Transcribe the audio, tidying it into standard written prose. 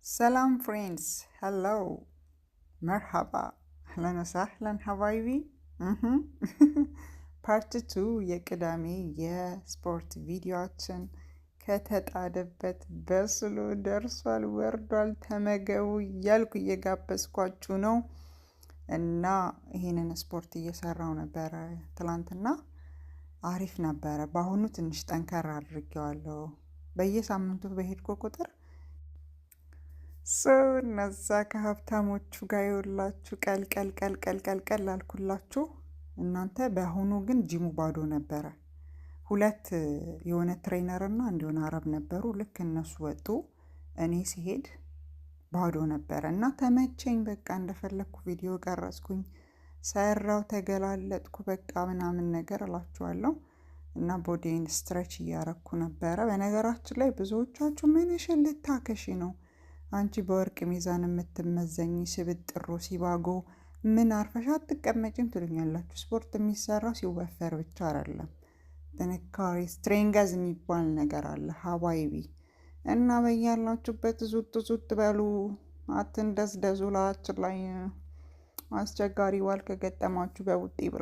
سلام فريندز هلو مرحبا اهلا وسهلا حبايبي ፓርት 2 የቅዳሜ የስፖርት ቪዲዮአችን ከተጣደበት በስሎ ደርሷል ወርዷል ተመገቡ እያልኩ እየጋበዝኳችሁ ነው እና ይሄንን ስፖርት እየሰራው ነበረ ትላንትና አሪፍ ነበረ በአሁኑ ትንሽ ጠንከር አድርጌዋለሁ በየሳምንቱ በሄድኩ ቁጥር እነዛ ከሀብታሞቹ ጋር ይውላችሁ ቀልቀል አልኩላችሁ እናንተ በአሁኑ ግን ጂሙ ባዶ ነበረ ሁለት የሆነ ትሬነር እና አንድ የሆነ አረብ ነበሩ ልክ እነሱ ወጡ እኔ ሲሄድ ባዶ ነበረ እና ተመቸኝ በቃ እንደፈለኩ ቪዲዮ ቀረጽኩኝ ሰራው ተገላለጥኩ በቃ ምናምን ነገር እላችኋለሁ እና ቦዲን ስትሬች እያረኩ ነበረ በነገራችን ላይ ብዙዎቻችሁ ምንሽን ልታከሺ ነው አንቺ በወርቅ ሚዛን የምትመዘኝ ስብጥሮ ሲባጎ ምን አርፈሽ አትቀመጪም ትሉኛላችሁ ስፖርት የሚሰራው ሲወፈር ብቻ አይደለም ጥንካሬ ስትሬንግዝ የሚባል ነገር አለ ሀባይቢ እና በያላችሁበት ዙጥ በሉ አትንደስደዙ ላያችን ላይ አስቸጋሪ ዋል ከገጠማችሁ በውጤ ብላ